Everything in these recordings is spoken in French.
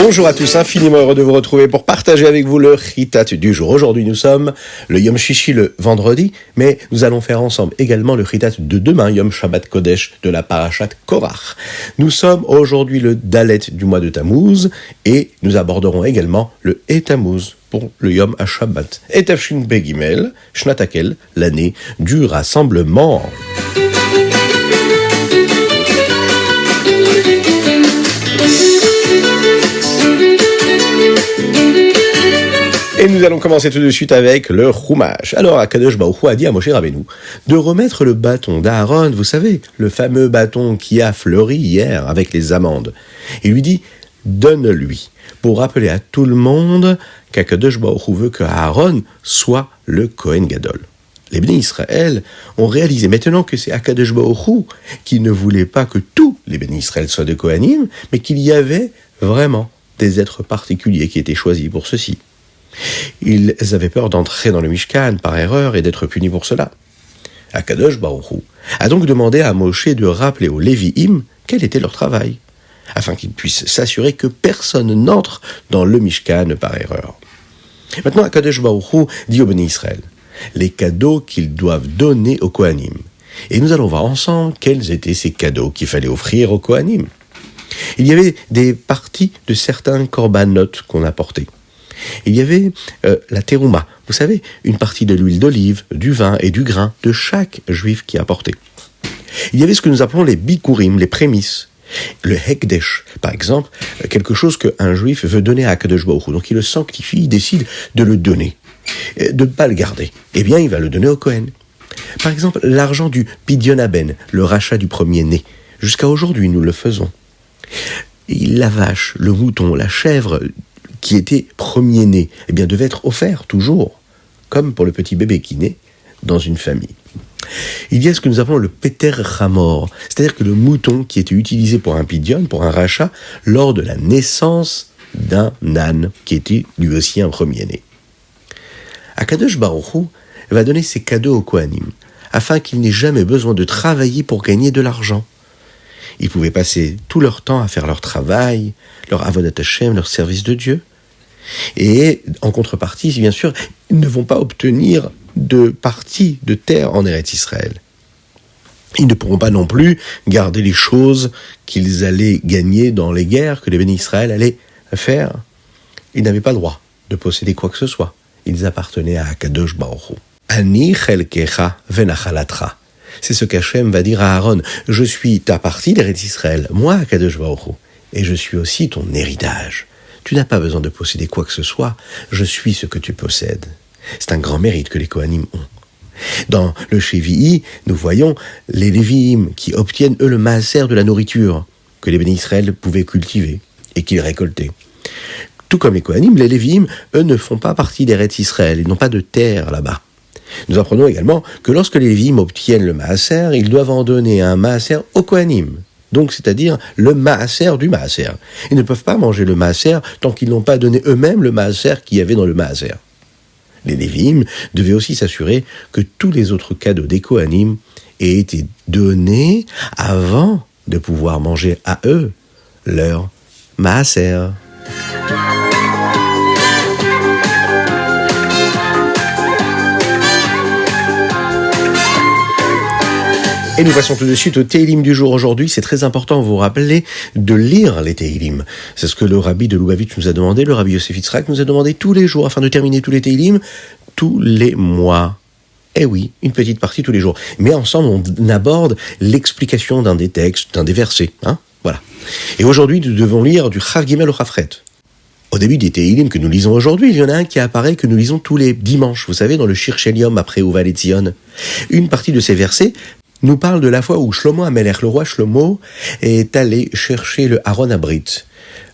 Bonjour à tous, infiniment heureux de vous retrouver pour partager avec vous le Chitat du jour. Aujourd'hui nous sommes le Yom Shishi le vendredi, mais nous allons faire ensemble également le Chitat de demain, Yom Shabbat Kodesh de la Parashat Korach. Nous sommes aujourd'hui le Dalet du mois de Tammuz et nous aborderons également le Et Tammuz pour le Yom HaShabbat. Et Tafshin Begimel, Shnatakel, l'année du rassemblement. Et nous allons commencer tout de suite avec le Chumash. Alors, Akadosh Baruch Hu a dit à Moshe Rabbeinu de remettre le bâton d'Aaron, vous savez, le fameux bâton qui a fleuri hier avec les amandes. Il lui dit, donne-lui, pour rappeler à tout le monde qu'Akadosh Baruch Hu veut que Aaron soit le Kohen Gadol. Les bénis Israël ont réalisé maintenant que c'est Akadosh Baruch Hu qui ne voulait pas que tous les bénis Israël soient de Kohanim, mais qu'il y avait vraiment des êtres particuliers qui étaient choisis pour ceci. Ils avaient peur d'entrer dans le Mishkan par erreur et d'être punis pour cela. Akadosh Baruch Hu a donc demandé à Moshe de rappeler aux Lévi'im quel était leur travail, afin qu'ils puissent s'assurer que personne n'entre dans le Mishkan par erreur. Maintenant, Akadosh Baruch Hu dit aux bénis Israël les cadeaux qu'ils doivent donner aux Kohanim. Et nous allons voir ensemble quels étaient ces cadeaux qu'il fallait offrir aux Kohanim. Il y avait des parties de certains korbanot qu'on apportait. Il y avait la terouma, vous savez, une partie de l'huile d'olive, du vin et du grain de chaque juif qui apportait. Il y avait ce que nous appelons les bikurim, les prémices. Le hekdesh, par exemple, quelque chose qu'un juif veut donner à Akadosh Baruch Hu. Donc il le sanctifie, il décide de le donner, de ne pas le garder. Eh bien, il va le donner au Kohen. Par exemple, l'argent du pidyon haben, le rachat du premier-né. Jusqu'à aujourd'hui, nous le faisons. La vache, le mouton, la chèvre qui était premier-né, eh bien, devait être offert toujours, comme pour le petit bébé qui naît dans une famille. Il y a ce que nous appelons le Peter Hamor, c'est-à-dire que le mouton qui était utilisé pour un pidyon, pour un rachat, lors de la naissance d'un âne qui était lui aussi un premier-né. Akadosh Baruch Hu va donner ses cadeaux aux Kohanim, afin qu'ils n'aient jamais besoin de travailler pour gagner de l'argent. Ils pouvaient passer tout leur temps à faire leur travail, leur avodat Hashem, leur service de Dieu. Et en contrepartie, bien sûr, ils ne vont pas obtenir de partie de terre en Eretz Israël. Ils ne pourront pas non plus garder les choses qu'ils allaient gagner dans les guerres que les bénis Israël allaient faire. Ils n'avaient pas le droit de posséder quoi que ce soit. Ils appartenaient à Akadosh Baruch Hu. Ani chelkecha venachalatra. C'est ce qu'Hachem va dire à Aaron. Je suis ta partie d'Eretz Israël, moi, Akadosh Baruch Hu, et je suis aussi ton héritage. Tu n'as pas besoin de posséder quoi que ce soit, je suis ce que tu possèdes. C'est un grand mérite que les Kohanim ont. Dans le Shevi'i, nous voyons les Lévi'im qui obtiennent, eux, le maaser de la nourriture que les bénis Israël pouvaient cultiver et qu'ils récoltaient. Tout comme les Kohanim, les Lévi'im, eux, ne font pas partie d'Eretz Israël, ils n'ont pas de terre là-bas. Nous apprenons également que lorsque les Lévi'im obtiennent le maaser, ils doivent en donner un maaser aux Kohanim. Donc, c'est-à-dire le maaser du maaser. Ils ne peuvent pas manger le maaser tant qu'ils n'ont pas donné eux-mêmes le maaser qu'il y avait dans le maaser. Les Lévi'im devaient aussi s'assurer que tous les autres cadeaux des Kohanim aient été donnés avant de pouvoir manger à eux leur maaser. Et nous passons tout de suite au Teilim du jour aujourd'hui. C'est très important, vous vous rappelez, de lire les Teilim. C'est ce que le rabbi de Lubavitch nous a demandé, le rabbi Yosef Yitzhak nous a demandé tous les jours, afin de terminer tous les Teilim, tous les mois. Eh oui, une petite partie tous les jours. Mais ensemble, on aborde l'explication d'un des textes, d'un des versets. Voilà. Et aujourd'hui, nous devons lire du Chav Gimel au Chafret. Au début des Teilim que nous lisons aujourd'hui, il y en a un qui apparaît que nous lisons tous les dimanches. Vous savez, dans le Shir Shel Yom après Uval Etzion. Une partie de ces versets nous parle de la fois où Shlomo HaMelech, le roi Shlomo, est allé chercher le Aaron Abrit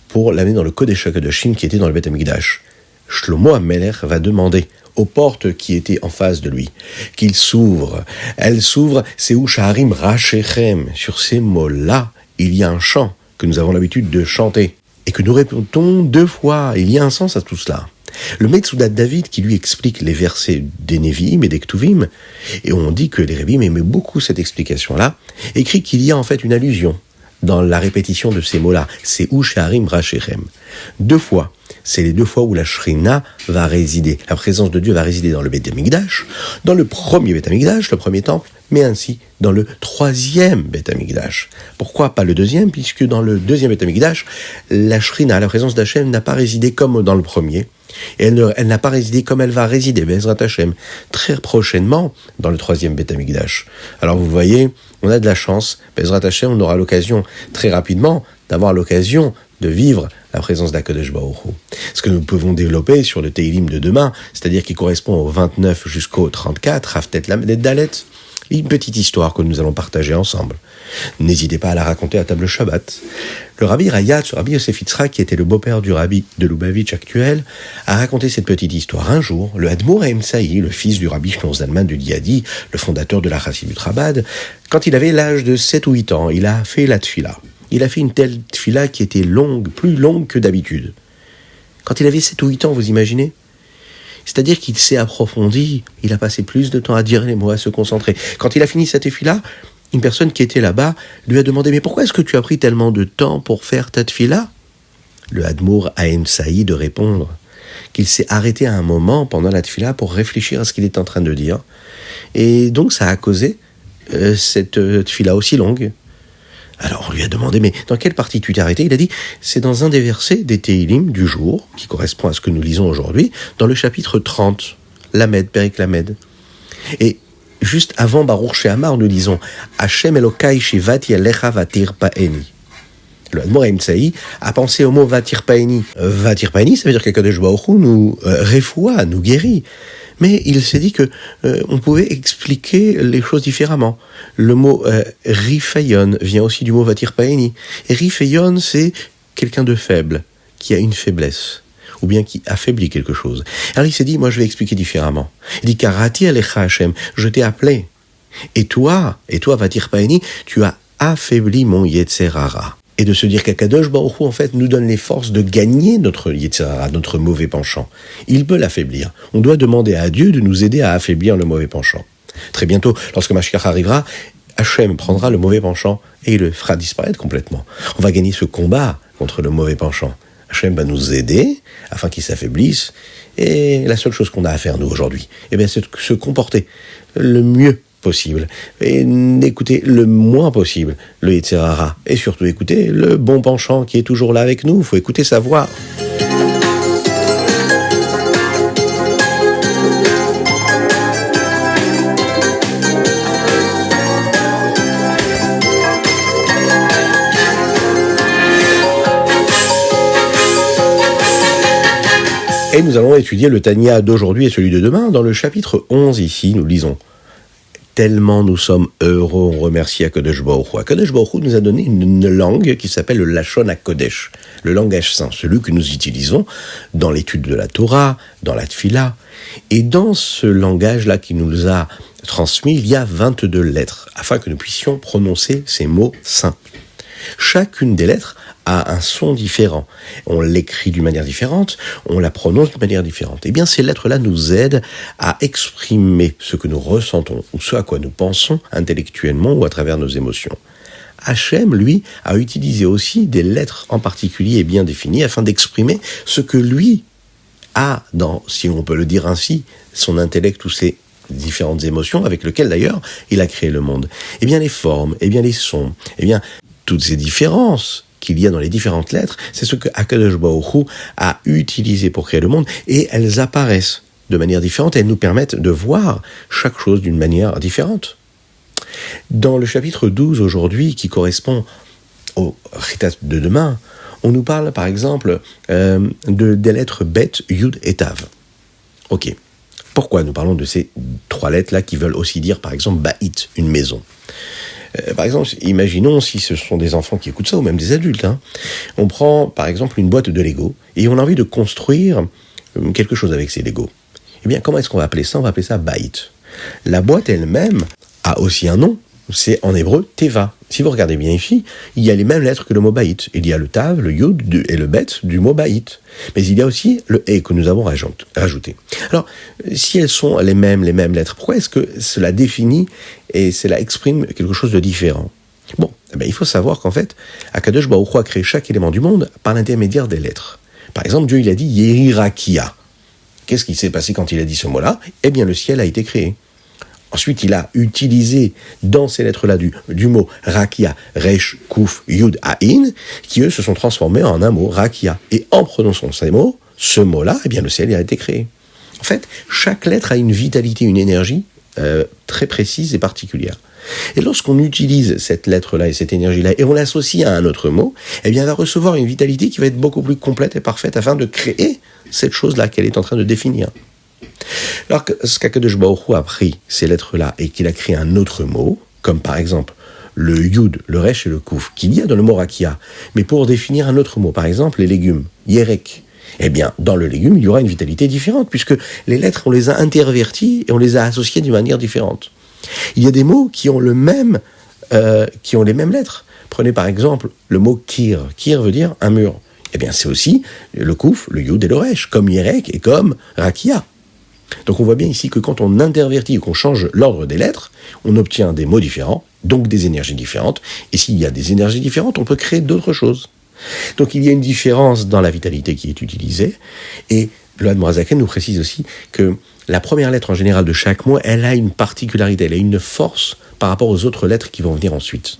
pour l'amener dans le Kodesh HaKodashim qui était dans le Beth HaMikdash. Shlomo HaMelech va demander aux portes qui étaient en face de lui qu'il s'ouvre. Elles s'ouvrent, c'est où Shaharim Rashechem. Sur ces mots-là, il y a un chant que nous avons l'habitude de chanter et que nous répétons 2 fois. Il y a un sens à tout cela. Le Metsoudat David qui lui explique les versets des Nevi'im et des Ktuvim, et on dit que les Rebbeim aimaient beaucoup cette explication-là, écrit qu'il y a en fait une allusion dans la répétition de ces mots-là. C'est ou Sharim Rachem. 2 fois. C'est les 2 fois où la Shrina va résider. La présence de Dieu va résider dans le Beth Amikdash, dans le premier Beth Amikdash, le premier temple, mais ainsi dans le 3e Beth Amikdash. Pourquoi pas le 2e? Puisque dans le 2e Beth Amikdash, la Shrina, la présence d'Hachem, n'a pas résidé comme dans le premier. Et elle n'a pas résidé comme elle va résider, Bezrat Hashem, très prochainement dans le 3e Beth Amikdash. Alors vous voyez, on a de la chance, Bezrat Hashem, on aura l'occasion très rapidement d'avoir l'occasion de vivre la présence d'Akadosh Baruch Hu. Ce que nous pouvons développer sur le Teilim de demain, c'est-à-dire qui correspond au 29 jusqu'au 34, Haftet Lamed et Dalet, une petite histoire que nous allons partager ensemble. N'hésitez pas à la raconter à table Shabbat. Le rabbi Rayatz, le rabbi Yosef Yitzhak, qui était le beau-père du rabbi de Lubavitch actuel, a raconté cette petite histoire. Un jour, le Hadmour Haim Saï, le fils du rabbi Shlomo Zalman de Liadi, le fondateur de la Chassidut Chabad, quand il avait l'âge de 7 ou 8 ans, il a fait la tfila. Il a fait une telle tfila qui était longue, plus longue que d'habitude. Quand il avait 7 ou 8 ans, vous imaginez ? C'est-à-dire qu'il s'est approfondi, il a passé plus de temps à dire les mots, à se concentrer. Quand il a fini cette tfila, une personne qui était là-bas lui a demandé « Mais pourquoi est-ce que tu as pris tellement de temps pour faire ta tfila ?» Le Hadmour Haim Saï de répondre qu'il s'est arrêté à un moment pendant la tfila pour réfléchir à ce qu'il est en train de dire. Et donc ça a causé cette tfila aussi longue. Alors on lui a demandé, mais dans quelle partie tu t'es arrêté? Il a dit, c'est dans un des versets des Teilim du jour, qui correspond à ce que nous lisons aujourd'hui, dans le chapitre 30, Lamed, Perek Lamed. Et juste avant Baruch She'amar, nous lisons, Hashem Elokai Shivati Alecha Vatir Pa'eni. Le Hadmour Haim Saï a pensé au mot Vatir Pa'eni. Vatir Pa'eni, ça veut dire qu'Akadosh Baruch Hu nous réfoua, nous guérit. Mais il s'est dit que on pouvait expliquer les choses différemment. Le mot Rifayon vient aussi du mot Vatir Pa'eni. Et Rifayon, c'est quelqu'un de faible, qui a une faiblesse, ou bien qui affaiblit quelque chose. Alors il s'est dit, moi je vais expliquer différemment. Il dit, Karati Alecha Hashem, je t'ai appelé. Et toi, Vatir Pa'eni, tu as affaibli mon Yetzer Hara. Et de se dire qu'Akadosh Baruch Hu, en fait, nous donne les forces de gagner notre Yetzer Hara, notre mauvais penchant. Il peut l'affaiblir. On doit demander à Dieu de nous aider à affaiblir le mauvais penchant. Très bientôt, lorsque Mashiach arrivera, Hachem prendra le mauvais penchant et il le fera disparaître complètement. On va gagner ce combat contre le mauvais penchant. Hachem va nous aider afin qu'il s'affaiblisse. Et la seule chose qu'on a à faire, nous, aujourd'hui, c'est de se comporter le mieux possible, et d'écouter le moins possible le Yetzer Hara, et surtout écouter le bon penchant qui est toujours là avec nous. Il faut écouter sa voix. Et nous allons étudier le Tanya d'aujourd'hui et celui de demain. Dans le chapitre 11 ici, nous lisons: tellement nous sommes heureux, on remercie Akadosh Baruch Hu. Akadosh Baruch Hu nous a donné une langue qui s'appelle le Lashon HaKodesh, le langage saint, celui que nous utilisons dans l'étude de la Torah, dans la Tfila. Et dans ce langage-là qui nous a transmis, il y a 22 lettres, afin que nous puissions prononcer ces mots saints. Chacune des lettres a un son différent. On l'écrit d'une manière différente, on la prononce d'une manière différente. Eh bien, ces lettres-là nous aident à exprimer ce que nous ressentons, ou ce à quoi nous pensons intellectuellement ou à travers nos émotions. Hachem, lui, a utilisé aussi des lettres en particulier et bien définies afin d'exprimer ce que lui a dans, si on peut le dire ainsi, son intellect ou ses différentes émotions avec lesquelles d'ailleurs il a créé le monde. Eh bien, les formes, eh bien, les sons, eh bien, toutes ces différences qu'il y a dans les différentes lettres, c'est ce que Akadosh Baruch Hu a utilisé pour créer le monde, et elles apparaissent de manière différente, et elles nous permettent de voir chaque chose d'une manière différente. Dans le chapitre 12 aujourd'hui, qui correspond au Ritat de demain, on nous parle par exemple des lettres Bet, Yud et Tav. Ok. Pourquoi nous parlons de ces 3 lettres-là qui veulent aussi dire par exemple Ba'it, une maison? Par exemple, imaginons si ce sont des enfants qui écoutent ça, ou même des adultes. On prend, par exemple, une boîte de Lego, et on a envie de construire quelque chose avec ces Lego. Eh bien, comment est-ce qu'on va appeler ça? On va appeler ça Ba'it. La boîte elle-même a aussi un nom, c'est en hébreu Teva. Si vous regardez bien ici, il y a les mêmes lettres que le mot Ba'it. Il y a le Tav, le Yud et le Bet du mot Ba'it. Mais il y a aussi le E que nous avons rajouté. Alors, si elles sont les mêmes lettres, pourquoi est-ce que cela définit et cela exprime quelque chose de différent? Bon, il faut savoir qu'en fait, Akadosh Baruch Hu a créé chaque élément du monde par l'intermédiaire des lettres. Par exemple, Dieu il a dit Yehirakia. Qu'est-ce qui s'est passé quand il a dit ce mot-là ? Eh bien, le ciel a été créé. Ensuite, il a utilisé dans ces lettres-là du mot Rakia, Resh, Kuf, Yud, Ain, qui eux se sont transformés en un mot Rakia. Et en prononçant ces mots, ce mot-là, eh bien, le ciel a été créé. En fait, chaque lettre a une vitalité, une énergie très précise et particulière. Et lorsqu'on utilise cette lettre-là et cette énergie-là, et on l'associe à un autre mot, eh bien, elle va recevoir une vitalité qui va être beaucoup plus complète et parfaite afin de créer cette chose-là qu'elle est en train de définir. Alors que ce qu'Akadosh Baruch Hu a pris ces lettres-là et qu'il a créé un autre mot, comme par exemple le Yud, le Resh et le Kuf, qu'il y a dans le mot Rakia, mais pour définir un autre mot, par exemple les légumes, Yerek, eh bien, dans le légume, il y aura une vitalité différente, puisque les lettres, on les a interverties et on les a associées d'une manière différente. Il y a des mots qui ont les mêmes lettres. Prenez par exemple le mot Kir. Kir veut dire un mur. Eh bien, c'est aussi le Kuf, le Yud et le Resh, comme Yerek et comme Rakia. Donc on voit bien ici que quand on intervertit et qu'on change l'ordre des lettres, on obtient des mots différents, donc des énergies différentes. Et s'il y a des énergies différentes, on peut créer d'autres choses. Donc il y a une différence dans la vitalité qui est utilisée. Et le Admorazaken nous précise aussi que la première lettre en général de chaque mot, elle a une particularité, elle a une force par rapport aux autres lettres qui vont venir ensuite.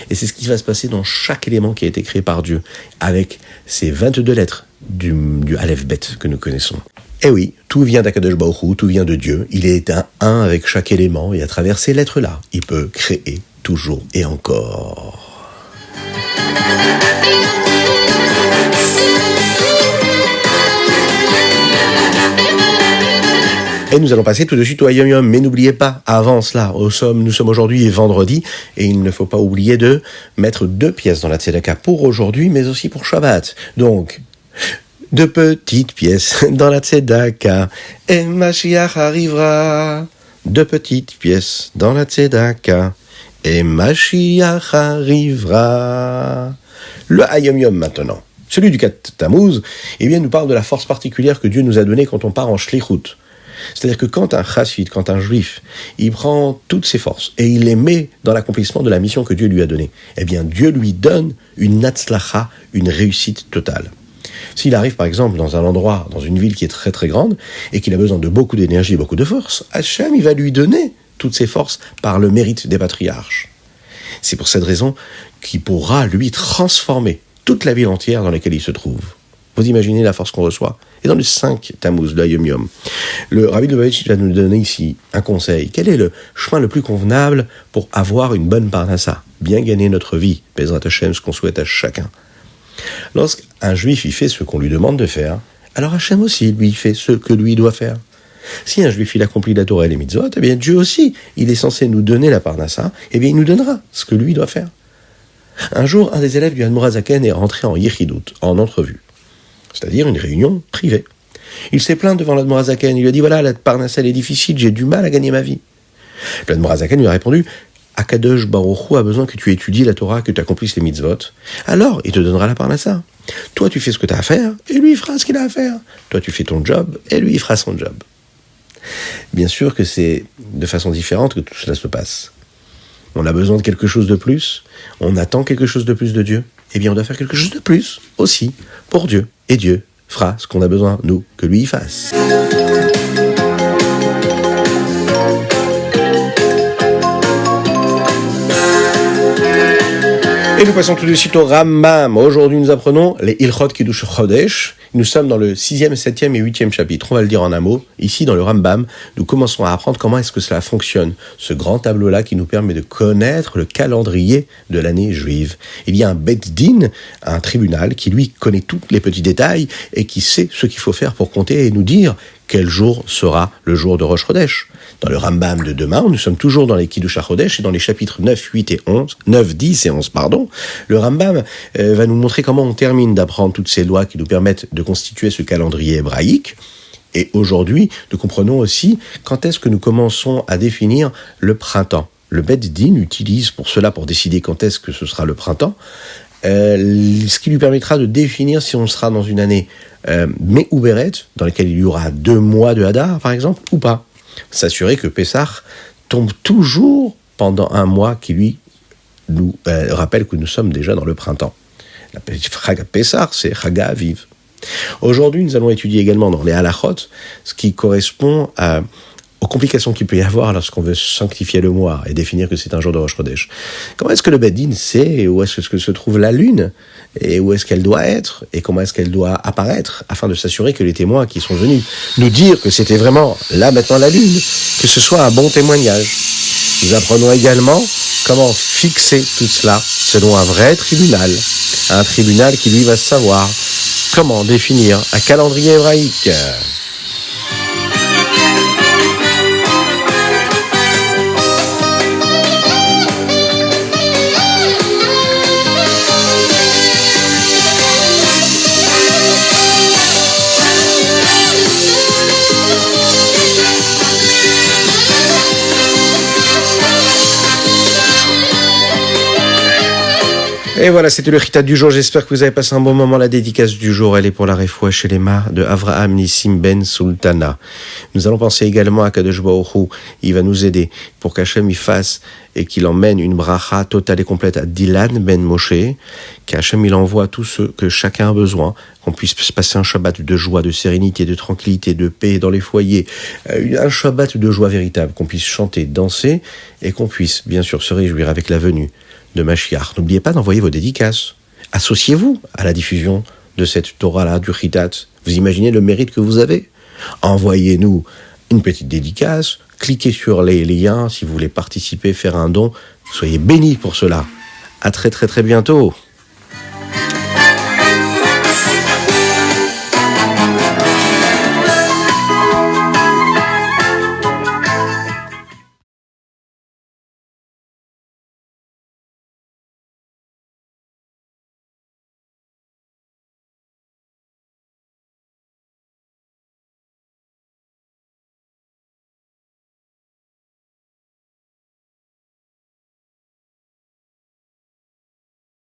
Et c'est ce qui va se passer dans chaque élément qui a été créé par Dieu, avec ces 22 lettres du Aleph Bet que nous connaissons. Eh oui, tout vient d'Akadosh Baruch Hu, tout vient de Dieu. Il est un avec chaque élément, et à travers ces lettres-là, il peut créer toujours et encore. Et nous allons passer tout de suite au Yom Yom, mais n'oubliez pas, avant cela, nous sommes aujourd'hui vendredi, et il ne faut pas oublier de mettre 2 pièces dans la tzedaka pour aujourd'hui, mais aussi pour Shabbat. Donc, 2 petites pièces dans la tzedaka, et Mashiach arrivera. 2 petites pièces dans la tzedaka, et Mashiach arrivera. Le Hayom Yom maintenant, celui du 4 Tammuz, eh bien, nous parle de la force particulière que Dieu nous a donnée quand on part en shlichut. C'est-à-dire que quand un chassid, quand un juif, il prend toutes ses forces et il les met dans l'accomplissement de la mission que Dieu lui a donnée, eh bien Dieu lui donne une natzlacha, une réussite totale. S'il arrive par exemple dans un endroit, dans une ville qui est très très grande, et qu'il a besoin de beaucoup d'énergie et beaucoup de force, Hachem, il va lui donner toutes ses forces par le mérite des patriarches. C'est pour cette raison qu'il pourra lui transformer toute la ville entière dans laquelle il se trouve. Vous imaginez la force qu'on reçoit. Et dans le 5 Tammuz, le Yom Yom, le Rabbi Lubavitch va nous donner ici un conseil. Quel est le chemin le plus convenable pour avoir une bonne parnassa, bien gagner notre vie, Bezrat Hashem, ce qu'on souhaite à chacun. Lorsqu'un juif il fait ce qu'on lui demande de faire, alors Hashem aussi, lui, fait ce que lui doit faire. Si un juif il accomplit la Torah et les mitzvot, eh bien Dieu aussi, il est censé nous donner la parnassa, eh bien il nous donnera ce que lui doit faire. Un jour, un des élèves du Admorazaken est rentré en yichidut, en entrevue. C'est-à-dire une réunion privée. Il s'est plaint devant l'Admorazaken, il lui a dit, voilà, la parnassa elle est difficile, j'ai du mal à gagner ma vie. L'Admorazaken lui a répondu, Akadosh Baruch Hu a besoin que tu étudies la Torah, que tu accomplisses les mitzvot. Alors, il te donnera la parnassa. Toi, tu fais ce que tu as à faire, et lui, il fera ce qu'il a à faire. Toi, tu fais ton job, et lui, il fera son job. Bien sûr que c'est de façon différente que tout cela se passe. On a besoin de quelque chose de plus, on attend quelque chose de plus de Dieu, eh bien on doit faire quelque chose de plus aussi pour Dieu. Et Dieu fera ce qu'on a besoin, nous, que lui y fasse. Et nous passons tout de suite au Rambam. Aujourd'hui, nous apprenons les Ilchot Kiddush Chodesh. Nous sommes dans le 6e, 7e et 8e chapitre. On va le dire en un mot. Ici, dans le Rambam, nous commençons à apprendre comment est-ce que cela fonctionne. Ce grand tableau-là qui nous permet de connaître le calendrier de l'année juive. Il y a un Bet Din, un tribunal, qui lui connaît tous les petits détails et qui sait ce qu'il faut faire pour compter et nous dire quel jour sera le jour de Rosh Chodesh. Dans le Rambam de demain, nous sommes toujours dans les Kiddush HaChodesh et dans les chapitres 9, 10 et 11, le Rambam va nous montrer comment on termine d'apprendre toutes ces lois qui nous permettent de constituer ce calendrier hébraïque. Et aujourd'hui, nous comprenons aussi quand est-ce que nous commençons à définir le printemps. Le Bet Din utilise pour cela, pour décider quand est-ce que ce sera le printemps, ce qui lui permettra de définir si on sera dans une année Me'uberet, dans laquelle il y aura 2 mois de Hadar, par exemple, ou pas. S'assurer que Pessah tombe toujours pendant un mois qui lui nous rappelle que nous sommes déjà dans le printemps. La Chag Pessah, c'est Chag Aviv. Aujourd'hui, nous allons étudier également dans les halachot ce qui correspond aux complications qu'il peut y avoir lorsqu'on veut sanctifier le mois et définir que c'est un jour de Rosh Chodesh. Comment est-ce que le Beit Din sait où est-ce que se trouve la lune et où est-ce qu'elle doit être et comment est-ce qu'elle doit apparaître afin de s'assurer que les témoins qui sont venus nous dire que c'était vraiment là maintenant la lune, que ce soit un bon témoignage. Nous apprenons également comment fixer tout cela selon un vrai tribunal, un tribunal qui lui va savoir comment définir un calendrier hébraïque. Et voilà, c'était le Chita du jour. J'espère que vous avez passé un bon moment. La dédicace du jour, elle est pour la Refoua Shelema de Avraham Nissim Ben Sultana. Nous allons penser également à Kadosh Baruch Hu. Il va nous aider pour qu'Hachem y fasse et qu'il emmène une bracha totale et complète à Dylan Ben Moshe, qu'Hachem il envoie tout ce que chacun a besoin, qu'on puisse passer un Shabbat de joie, de sérénité, de tranquillité, de paix dans les foyers, un Shabbat de joie véritable, qu'on puisse chanter, danser et qu'on puisse bien sûr se réjouir avec la venue de Mashiach. N'oubliez pas d'envoyer vos dédicaces. Associez-vous à la diffusion de cette Torah-là, du Chitat. Vous imaginez le mérite que vous avez? Envoyez-nous une petite dédicace, cliquez sur les liens si vous voulez participer, faire un don. Soyez bénis pour cela. À très très très bientôt.